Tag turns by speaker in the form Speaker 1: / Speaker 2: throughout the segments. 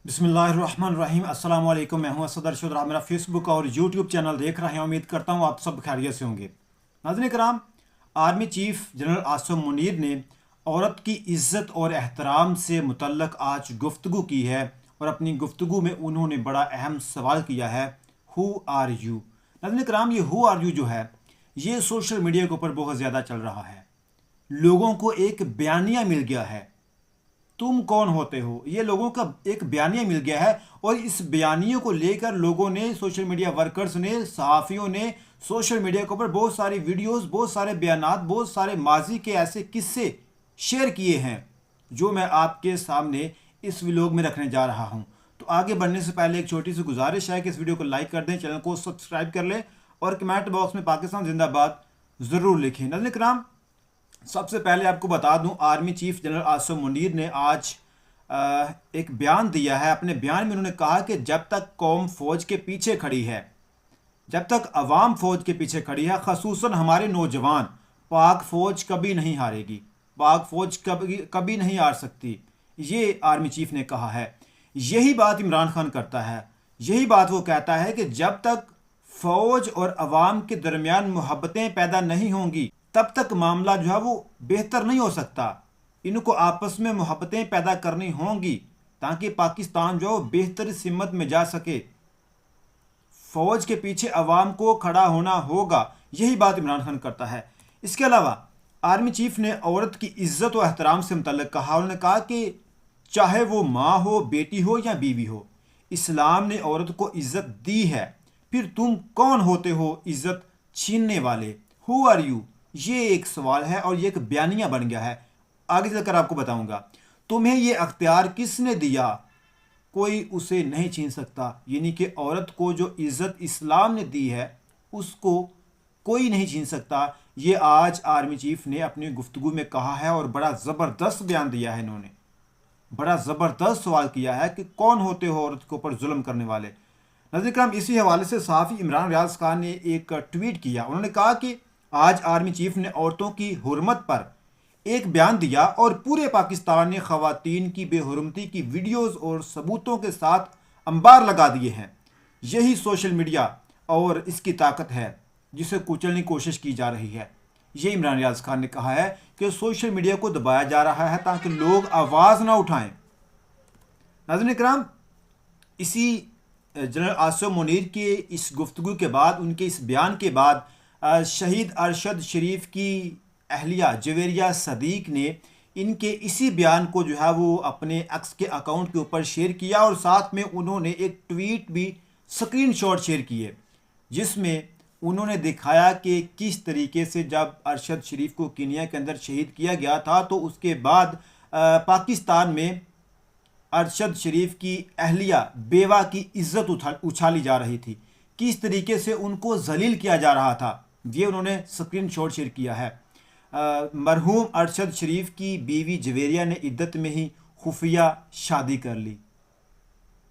Speaker 1: बिस्मिल्लाहिर्रहमानिर्रहीम अस्सलाम वालेकुम। मैं हूं असद अरशद और आप मेरा फेसबुक और यूट्यूब चैनल देख रहे हैं। उम्मीद करता हूं आप सब खैरियत से होंगे। नाज़रीन कराम, army chief general Asim Munir ने औरत की इज़्ज़त और एहतराम से मुतल्लक आज गुफ्तगू की है और अपनी गुफ्तगू में उन्होंने बड़ा अहम सवाल किया है, हु आर यू। नाज़रीन कराम, ये हु आर यू जो है ये सोशल मीडिया के ऊपर बहुत ज़्यादा चल रहा है। लोगों को एक बयानिया मिल गया है, तुम कौन होते हो, ये लोगों का एक बयानिया मिल गया है। और इस बयानिए को लेकर लोगों ने, सोशल मीडिया वर्कर्स ने, सहाफ़ियों ने सोशल मीडिया के ऊपर बहुत सारी वीडियोस, बहुत सारे बयानात, बहुत सारे माजी के ऐसे किस्से शेयर किए हैं जो मैं आपके सामने इस व्लॉग में रखने जा रहा हूं। तो आगे बढ़ने से पहले एक छोटी सी गुजारिश है कि इस वीडियो को लाइक कर दें, चैनल को सब्सक्राइब कर लें और कमेंट बॉक्स में पाकिस्तान जिंदाबाद ज़रूर लिखें। नाज़रीन कराम, सबसे पहले आपको बता दूं, army chief general Asim Munir ने आज एक बयान दिया है। अपने बयान में उन्होंने कहा कि जब तक कौम फौज के पीछे खड़ी है, जब तक अवाम फौज के पीछे खड़ी है, खसूसन हमारे नौजवान, पाक फौज कभी नहीं हारेगी, पाक फौज कभी कभी नहीं हार सकती। ये आर्मी चीफ ने कहा है। यही बात इमरान खान करता है, यही बात वो कहता है कि जब तक फौज और अवाम के दरमियान मोहब्बतें पैदा नहीं होंगी तब तक मामला जो है वो बेहतर नहीं हो सकता। इनको आपस में मोहब्बतें पैदा करनी होंगी ताकि पाकिस्तान जो बेहतर सिमत में जा सके। फौज के पीछे अवाम को खड़ा होना होगा, यही बात इमरान खान करता है। इसके अलावा आर्मी चीफ ने औरत की इज्जत और एहतराम से मुतल्लिक कहा। उन्होंने कहा कि चाहे वो माँ हो, बेटी हो या बीवी हो, इस्लाम ने औरत को इज्जत दी है। फिर तुम कौन होते हो इज्जत छीनने वाले, हु आर यू। ये एक सवाल है और ये एक बयानिया बन गया है। आगे चलकर आपको बताऊंगा। तुम्हें ये अख्तियार किसने दिया, कोई उसे नहीं छीन सकता। यानी कि औरत को जो इज्जत इस्लाम ने दी है उसको कोई नहीं छीन सकता। ये आज आर्मी चीफ ने अपनी गुफ्तगू में कहा है और बड़ा ज़बरदस्त बयान दिया है। इन्होंने बड़ा ज़बरदस्त सवाल किया है कि कौन होते हो औरत के ऊपर जुल्म करने वाले। नाज़रीन कराम, इसी हवाले से सहाफ़ी इमरान रियाज खान ने एक ट्वीट किया। उन्होंने कहा कि आज आर्मी चीफ ने औरतों की हुर्मत पर एक बयान दिया और पूरे पाकिस्तान ने ख़वातीन की बेहुरमती की वीडियोस और सबूतों के साथ अंबार लगा दिए हैं। यही सोशल मीडिया और इसकी ताकत है जिसे कुचलने की कोशिश की जा रही है। ये इमरान रियाज खान ने कहा है कि सोशल मीडिया को दबाया जा रहा है ताकि लोग आवाज़ ना उठाएं। नाज़रीन कराम, इसी जनरल आसिम मुनीर के इस गुफ्तगू के बाद, उनके इस बयान के बाद, शहीद अरशद शरीफ की अहलिया जवेरिया सदीक ने इनके इसी बयान को जो है वो अपने एक्स के अकाउंट के ऊपर शेयर किया और साथ में उन्होंने एक ट्वीट भी स्क्रीनशॉट शेयर किए जिसमें उन्होंने दिखाया कि किस तरीके से जब अरशद शरीफ को कीनिया के अंदर शहीद किया गया था तो उसके बाद पाकिस्तान में अरशद शरीफ की अहलिया बेवा की इज्जत उछाली जा रही थी, किस तरीके से उनको जलील किया जा रहा था। ये उन्होंने स्क्रीनशॉट शेयर किया है। मरहूम अरशद शरीफ की बीवी जवेरिया ने इद्दत में ही खुफिया शादी कर ली।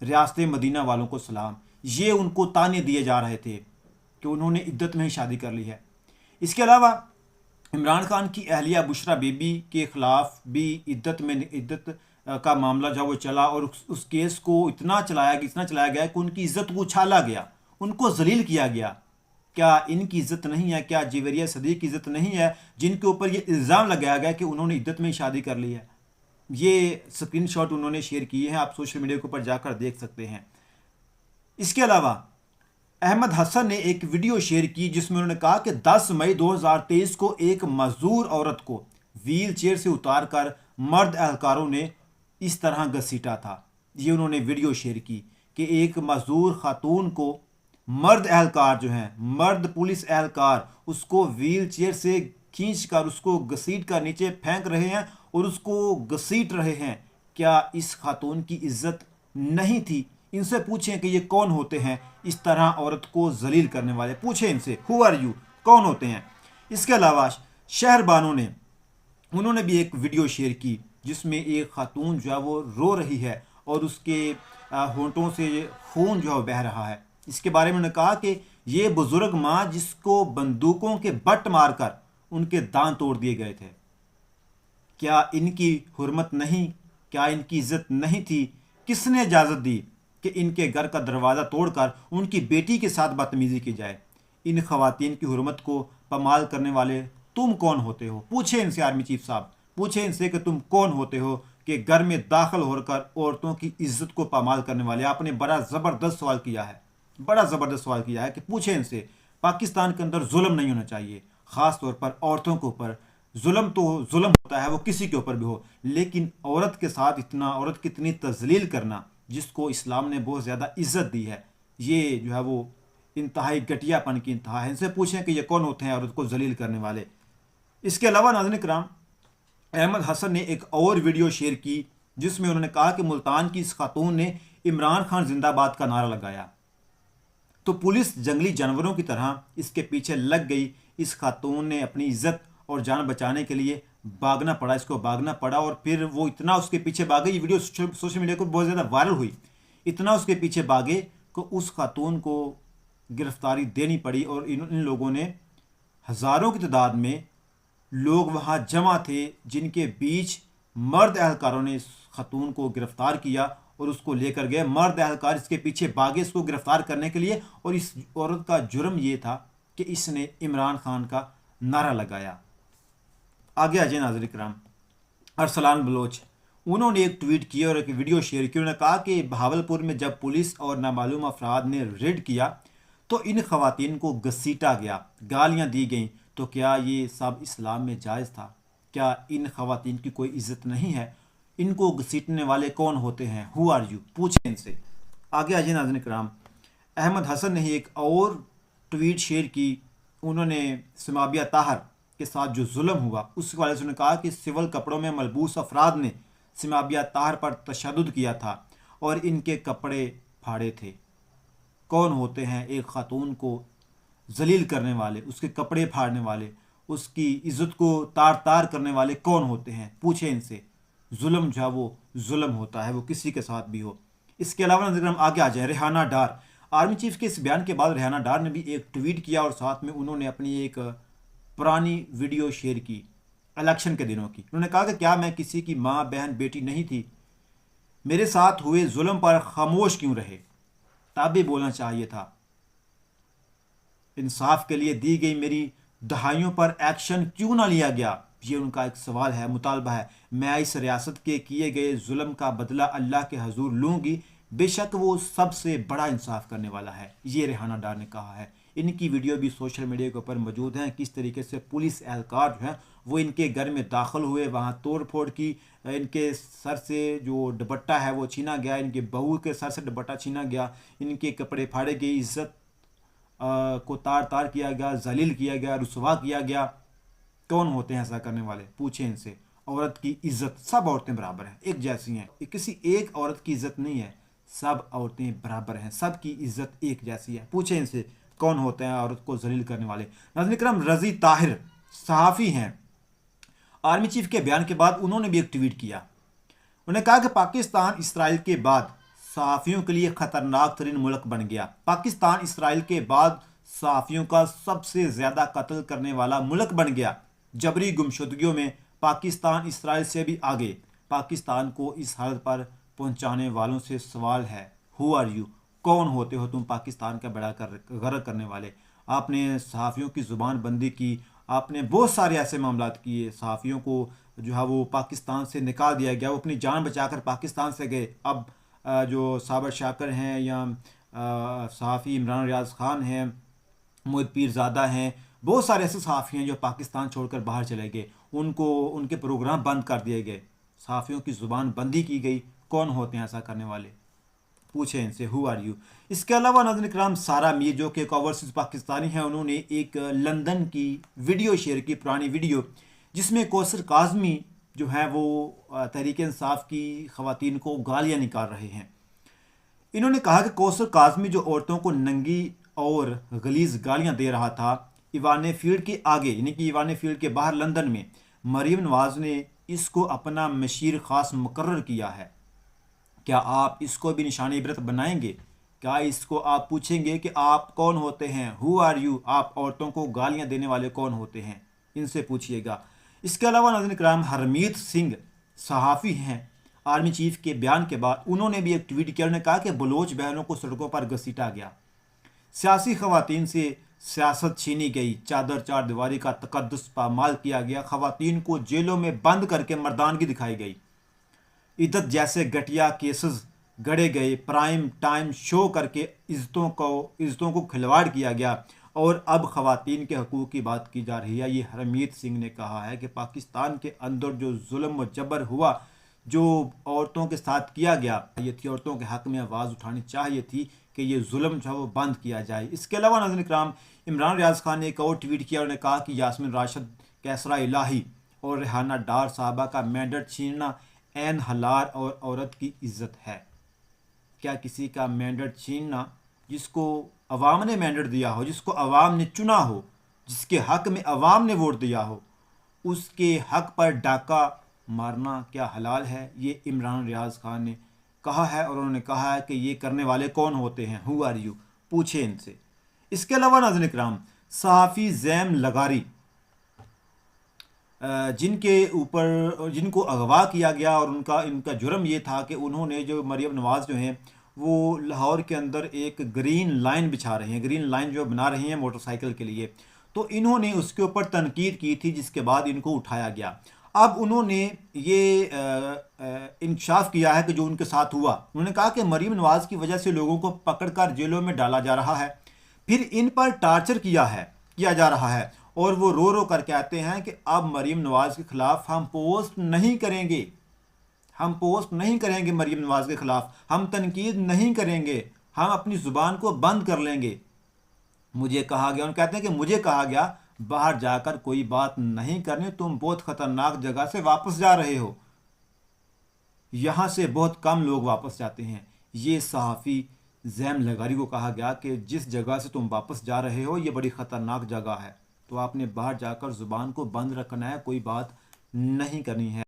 Speaker 1: रियासत मदीना वालों को सलाम। ये उनको ताने दिए जा रहे थे कि उन्होंने इद्दत में ही शादी कर ली है। इसके अलावा इमरान खान की अहलिया बुशरा बीबी के ख़िलाफ़ भी इद्दत का मामला जो वो चला और उस केस को इतना चलाया गया कि उनकी इज़्ज़त को उछाला गया, उनको जलील किया गया। क्या इनकी इज़्ज़त नहीं है, क्या जवेरिया सदीक की इज़्ज़त नहीं है जिनके ऊपर ये इल्ज़ाम लगाया गया कि उन्होंने इद्दत में ही शादी कर ली है। ये स्क्रीनशॉट उन्होंने शेयर किए हैं, आप सोशल मीडिया के ऊपर जाकर देख सकते हैं। इसके अलावा अहमद हसन ने एक वीडियो शेयर की जिसमें उन्होंने कहा कि 10 मई 2023 को एक मजदूर औरत को व्हील चेयर से उतार कर मर्द एहलकारों ने इस तरह घसीटा था। ये उन्होंने वीडियो शेयर की कि एक मजदूर खातून को मर्द एहलकार जो हैं, मर्द पुलिस एहलकार, उसको व्हील चेयर से खींच कर उसको घसीट कर नीचे फेंक रहे हैं और उसको घसीट रहे हैं। क्या इस खातून की इज्जत नहीं थी? इनसे पूछें कि ये कौन होते हैं इस तरह औरत को जलील करने वाले। पूछें इनसे, हु आर यू, कौन होते हैं। इसके अलावा शहर बानो ने, उन्होंने भी एक वीडियो शेयर की जिसमें एक खातून जो है वो रो रही है और उसके होंठों से खून जो है बह रहा है। इसके बारे में उन्होंने कहा कि ये बुजुर्ग माँ जिसको बंदूकों के बट मारकर उनके दांत तोड़ दिए गए थे, क्या इनकी हुर्मत नहीं, क्या इनकी इज्जत नहीं थी किसने इजाज़त दी कि इनके घर का दरवाज़ा तोड़कर उनकी बेटी के साथ बदतमीज़ी की जाए? इन खवातीन की हुर्मत को पमाल करने वाले तुम कौन होते हो? पूछे इनसे आर्मी चीफ साहब, पूछे इनसे कि तुम कौन होते हो कि घर में दाखिल होकर औरतों की इज्जत को पामाल करने वाले। आपने बड़ा ज़बरदस्त सवाल किया है, बड़ा ज़बरदस्त सवाल किया है कि पूछे इनसे। पाकिस्तान के अंदर जुल्म नहीं होना चाहिए, ख़ास तौर पर औरतों के ऊपर। जुल्म तो जुल्म होता है, वो किसी के ऊपर भी हो, लेकिन औरत के साथ इतना, औरत की इतनी तजलील करना, जिसको इस्लाम ने बहुत ज़्यादा इज्जत दी है, ये जो है वो इंतहाई घटियापन की इंतहा है। इनसे पूछें कि ये कौन होते हैं औरत को जलील करने वाले। इसके अलावा नाज़रीन कराम, अहमद हसन ने एक और वीडियो शेयर की जिसमें उन्होंने कहा कि मुल्तान की इस खातून ने इमरान खान जिंदाबाद का नारा लगाया तो पुलिस जंगली जानवरों की तरह इसके पीछे लग गई। इस खातून ने अपनी इज्जत और जान बचाने के लिए भागना पड़ा, इसको भागना पड़ा, और फिर वो इतना उसके पीछे भागे, ये वीडियो सोशल मीडिया को बहुत ज़्यादा वायरल हुई, इतना उसके पीछे भागे कि उस खातून को गिरफ्तारी देनी पड़ी। और इन लोगों ने, हज़ारों की तादाद में लोग वहाँ जमा थे, जिनके बीच मर्द एहलकारों ने इस खातून को गिरफ्तार किया और उसको लेकर गए। मर्द एहलकार इसके पीछे भागे इसको गिरफ्तार करने के लिए, और इस औरत का जुर्म ये था कि इसने इमरान खान का नारा लगाया। आगे आ जाए नाज़रीन कराम, अरसलान बलोच, उन्होंने एक ट्वीट किया और एक वीडियो शेयर की। उन्होंने कहा कि बहावलपुर में जब पुलिस और नामालूम अफराद ने रेड किया तो इन खवातीन को घसीटा गया, गालियाँ दी गईं, तो क्या ये सब इस्लाम में जायज़ था? क्या इन खवातीन की कोई इज्जत नहीं है? इनको घसीटने वाले कौन होते हैं? Who are you? पूछें इनसे। आगे आ जाए नाज़रीन कराम, अहमद हसन ने एक और ट्वीट शेयर की। उन्होंने समाबिया ताहर के साथ जो जुल्म हुआ उस वाले से उन्होंने कहा कि सिविल कपड़ों में मलबूस अफराद ने समाबिया ताहर पर तशद्दुद किया था और इनके कपड़े फाड़े थे। कौन होते हैं एक खातून को जलील करने वाले, उसके कपड़े फाड़ने वाले, उसकी इज्जत को तार तार करने वाले कौन होते हैं? पूछे इनसे। जुल्म जो है वो जुल्म होता है, वो किसी के साथ भी हो। इसके अलावा नजर हम आगे आ जाए, रेहाना डार, आर्मी चीफ के इस बयान के बाद रेहाना डार ने भी एक ट्वीट किया और साथ में उन्होंने अपनी एक पुरानी वीडियो शेयर की इलेक्शन के दिनों की। उन्होंने कहा कि क्या मैं किसी की माँ बहन बेटी नहीं थी? मेरे साथ हुए जुल्म पर खामोश क्यों रहे? तब भी बोलना चाहिए था। इंसाफ के लिए दी गई मेरी दहाइयों पर एक्शन क्यों ना लिया गया? ये उनका एक सवाल है, मुतालबा है। मैं इस रियासत के किए गए जुल्म का बदला अल्लाह के हजूर लूँगी, बेशक वो सबसे बड़ा इंसाफ करने वाला है। ये रेहाना डार ने कहा है। इनकी वीडियो भी सोशल मीडिया के ऊपर मौजूद हैं, किस तरीके से पुलिस एहलकार जो हैं वो इनके घर में दाखिल हुए, वहाँ तोड़ फोड़ की, इनके सर से जो दुपट्टा है वो छीना गया, इनके बहू के सर से दुपट्टा छीना गया, इनके कपड़े फाड़े गए, इज्जत को तार तार किया गया, जलील किया गया, रुसवा किया गया। कौन होते हैं ऐसा करने वाले? पूछे इनसे। औरत की इज्जत, सब औरतें बराबर हैं, एक जैसी हैं, किसी एक औरत की इज्जत नहीं है, सब औरतें बराबर हैं, सब की इज्जत एक जैसी है। पूछे इनसे कौन होते हैं औरत को जलील करने वाले। नाज़रीन करम, रज़ी ताहिर सहाफ़ी हैं। आर्मी चीफ के बयान के बाद उन्होंने भी एक ट्वीट किया। उन्होंने कहा कि पाकिस्तान इसराइल के बाद सहाफ़ियों के लिए ख़तरनाक तरीन मुल्क बन गया। पाकिस्तान इसराइल के बाद सहाफ़ियों का सबसे ज़्यादा कत्ल करने वाला मुल्क बन गया। जबरी गुमशुदगियों में पाकिस्तान इसराइल से भी आगे। पाकिस्तान को इस हालत पर पहुंचाने वालों से सवाल है, हु आर यू? कौन होते हो तुम पाकिस्तान का बड़ा गर्क करने वाले? आपने सहाफ़ियों की ज़ुबान बंदी की, आपने बहुत सारे ऐसे मामला किए, सहाफ़ियों को जो है वो पाकिस्तान से निकाल दिया गया, वो अपनी जान बचाकर पाकिस्तान से गए। अब जो साबर शाकर हैं या सहाफ़ी इमरान रियाज ख़ान हैं, मोहित पीरज़ादा हैं, बहुत सारे ऐसे सहाफ़ी हैं जो पाकिस्तान छोड़कर बाहर चले गए, उनको उनके प्रोग्राम बंद कर दिए गए, सहाफ़ियों की ज़ुबान बंदी की गई। कौन होते हैं ऐसा करने वाले? पूछे इनसे, हु आर यू? इसके अलावा नाज़रीन कराम, सारा मीर जो कि एक ओवरसीज़ पाकिस्तानी हैं, उन्होंने एक लंदन की वीडियो शेयर की, पुरानी वीडियो, जिसमें कौसर काज़मी जो है वो तहरीक इंसाफ की ख़वातीन को गालियाँ निकाल रहे हैं। इन्होंने कहा कि कौसर काज़मी जो औरतों को नंगी और गलीज़ गालियाँ दे रहा था, ईवान फील्ड के आगे, यानी कि ईवान फील्ड के बाहर लंदन में, मरीम नवाज़ ने इसको अपना मशीर ख़ास मुकर्रर किया है। क्या आप इसको भी निशानी इबरत बनाएंगे? क्या इसको आप पूछेंगे कि आप कौन होते हैं? Who are you? आप औरतों को गालियाँ देने वाले कौन होते हैं? इनसे पूछिएगा। इसके अलावा नाज़रीन कराम, हरमीत सिंह सहाफ़ी हैं। आर्मी चीफ के बयान के बाद उन्होंने भी एक ट्वीट किया। उन्होंने कहा कि बलोच बहनों को सड़कों पर घसीटा गया, सियासी खवातीन से सियासत छीनी गई, चादर चार दीवारी का तकद्दुस पामाल किया गया, खवातीन को जेलों में बंद करके मर्दानगी दिखाई गई, इद्दत जैसे घटिया केसेस गढ़े गए, प्राइम टाइम शो करके इज्जतों को खिलवाड़ किया गया और अब खवातीन के हकूक़ की बात की जा रही है। ये हरमीत सिंह ने कहा है कि पाकिस्तान के अंदर जो जुल्म व जबर हुआ, जो औरतों के साथ किया गया, ये थी औरतों के हक में आवाज़ उठानी चाहिए थी कि ये जुल्म जो है वो बंद किया जाए। इसके अलावा नाज़रीन इकराम, इमरान रियाज खान ने एक और ट्वीट किया। उन्होंने कहा कि यास्मीन राशिद, कैसरा इलाही और रेहाना डार साहबा का मैंडेट छीनना ऐन हलाल और औरत की इज्जत है। क्या किसी का मैंडेट छीनना, जिसको अवाम ने मैंडेट दिया हो, जिसको अवाम ने चुना हो, जिसके हक में अवाम ने वोट दिया हो, उसके हक पर डाका मारना क्या हलाल है? ये इमरान रियाज खान ने कहा है और उन्होंने कहा है कि ये करने वाले कौन होते हैं, हु आर यू, पूछे इनसे। इसके अलावा नाज़रीन इकराम, सहाफ़ी ज़ैम लगारी जिनको अगवा किया गया और इनका जुर्म ये था कि उन्होंने जो मरियम नवाज़ जो हैं वो लाहौर के अंदर एक ग्रीन लाइन बिछा रहे हैं, ग्रीन लाइन जो बना रहे हैं मोटरसाइकिल के लिए, तो इन्होंने उसके ऊपर तनकीद की थी, जिसके बाद इनको उठाया गया। अब उन्होंने ये इंकशाफ किया है कि जो उनके साथ हुआ, उन्होंने कहा कि मरियम नवाज़ की वजह से लोगों को पकड़कर जेलों में डाला जा रहा है, फिर इन पर टार्चर किया जा रहा है और वो रो रो कर कहते हैं कि अब मरियम नवाज़ के ख़िलाफ़ हम पोस्ट नहीं करेंगे, हम पोस्ट नहीं करेंगे मरियम नवाज़ के ख़िलाफ़, हम तनकीद नहीं करेंगे, हम अपनी ज़ुबान को बंद कर लेंगे। मुझे कहा गया, उन्होंने कहते हैं कि मुझे कहा गया बाहर जाकर कोई बात नहीं करनी, तुम बहुत ख़तरनाक जगह से वापस जा रहे हो, यहाँ से बहुत कम लोग वापस जाते हैं। ये सहाफ़ी ज़ैम लगारी को कहा गया कि जिस जगह से तुम वापस जा रहे हो ये बड़ी ख़तरनाक जगह है, तो आपने बाहर जाकर ज़ुबान को बंद रखना है, कोई बात नहीं करनी है।